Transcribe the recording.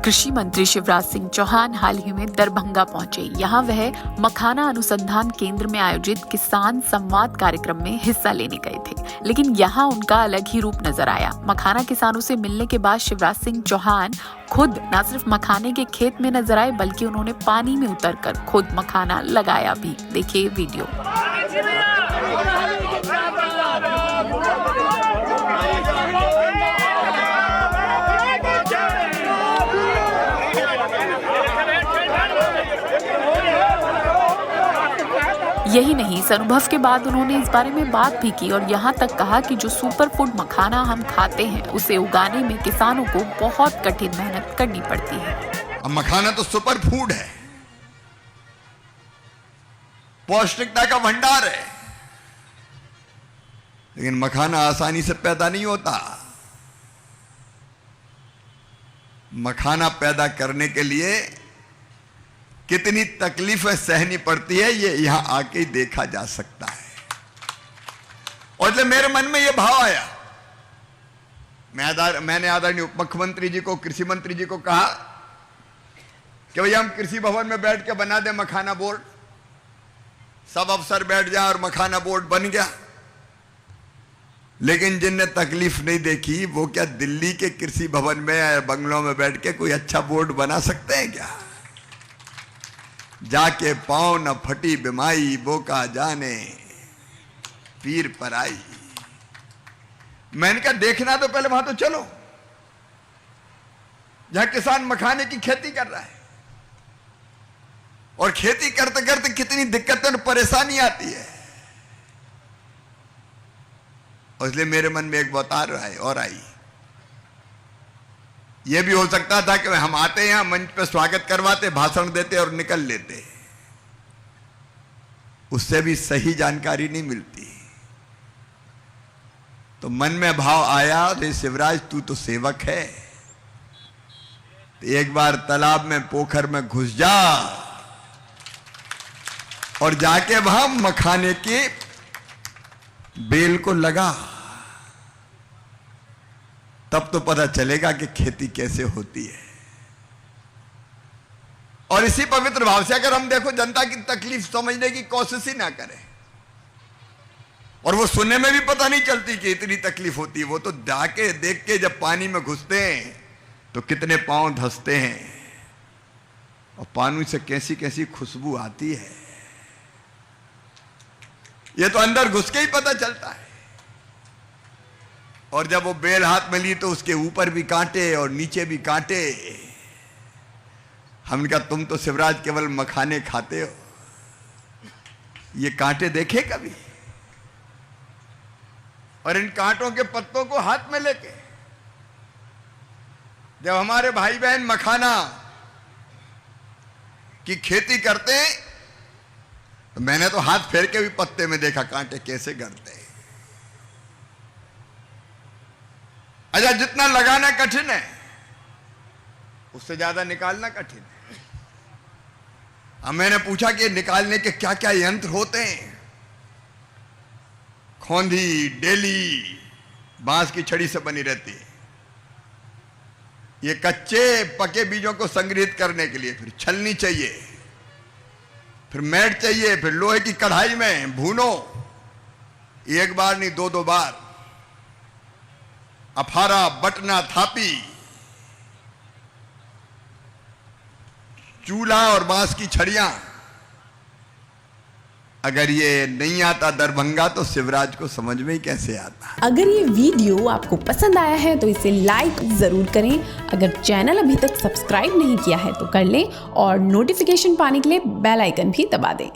कृषि मंत्री शिवराज सिंह चौहान हाल ही में दरभंगा पहुंचे। यहाँ वह मखाना अनुसंधान केंद्र में आयोजित किसान संवाद कार्यक्रम में हिस्सा लेने गए थे, लेकिन यहाँ उनका अलग ही रूप नजर आया। मखाना किसानों से मिलने के बाद शिवराज सिंह चौहान खुद न सिर्फ मखाने के खेत में नजर आए, बल्कि उन्होंने पानी में उतरकर खुद मखाना लगाया भी। देखिए वीडियो। यही नहीं, इस अनुभव के बाद उन्होंने इस बारे में बात भी की और यहाँ तक कहा कि जो सुपर फूड मखाना हम खाते हैं, उसे उगाने में किसानों को बहुत कठिन मेहनत करनी पड़ती है। अब मखाना तो सुपर फूड है, पौष्टिकता का भंडार है, लेकिन मखाना आसानी से पैदा नहीं होता। मखाना पैदा करने के लिए कितनी तकलीफें सहनी पड़ती है, ये यहां आके ही देखा जा सकता है। और इसलिए मेरे मन में यह भाव आया, मैंने आदरणीय उप मुख्यमंत्री जी को, कृषि मंत्री जी को कहा कि भैया हम कृषि भवन में बैठ के बना दें मखाना बोर्ड, सब अफसर बैठ जाए और मखाना बोर्ड बन गया। लेकिन जिनने तकलीफ नहीं देखी, वो क्या दिल्ली के कृषि भवन में या बंगलों में बैठ के कोई अच्छा बोर्ड बना सकते हैं क्या? जाके पाँव न फटी बिमाई, बोका जाने पीर पर आई। मैंने कहा देखना तो पहले वहां तो चलो, जहां किसान मखाने की खेती कर रहा है, और खेती करते करते कितनी दिक्कतें और परेशानी आती है। और इसलिए मेरे मन में एक बात आ रहा है और आई, यह भी हो सकता था कि हम आते यहां मंच पे स्वागत करवाते, भाषण देते और निकल लेते, उससे भी सही जानकारी नहीं मिलती। तो मन में भाव आया, रे शिवराज तू तो सेवक है, तो एक बार तालाब में पोखर में घुस जा और जाके वहां मखाने की बेल को लगा, तब तो पता चलेगा कि खेती कैसे होती है। और इसी पवित्र भाव से अगर हम देखो, जनता की तकलीफ समझने की कोशिश ही ना करें, और वो सुनने में भी पता नहीं चलती कि इतनी तकलीफ होती है। वो तो जाके देख के जब पानी में घुसते हैं तो कितने पांव धंसते हैं, और पानी से कैसी कैसी खुशबू आती है, ये तो अंदर घुस के ही पता चलता है। और जब वो बेल हाथ में ली तो उसके ऊपर भी कांटे और नीचे भी कांटे। हमने कहा तुम तो शिवराज केवल मखाने खाते हो, ये कांटे देखे कभी? और इन कांटों के पत्तों को हाथ में लेके जब हमारे भाई बहन मखाना की खेती करते हैं, तो मैंने तो हाथ फेर के भी पत्ते में देखा कांटे कैसे गड़ते हैं। अच्छा, जितना लगाना कठिन है, उससे ज्यादा निकालना कठिन है। अब मैंने पूछा कि निकालने के क्या क्या यंत्र होते हैं। खोंधी, डेली बांस की छड़ी से बनी रहती है, ये कच्चे पके बीजों को संग्रहित करने के लिए। फिर छलनी चाहिए, फिर मैट चाहिए, फिर लोहे की कढ़ाई में भूनो, एक बार नहीं दो दो बार। अफारा, बटना, थापी, चूल्हा और बांस की छड़ियां। अगर ये नहीं आता दरभंगा, तो शिवराज को समझ में ही कैसे आता। अगर ये वीडियो आपको पसंद आया है तो इसे लाइक जरूर करें। अगर चैनल अभी तक सब्सक्राइब नहीं किया है तो कर लें, और नोटिफिकेशन पाने के लिए बेल आइकन भी दबा दें।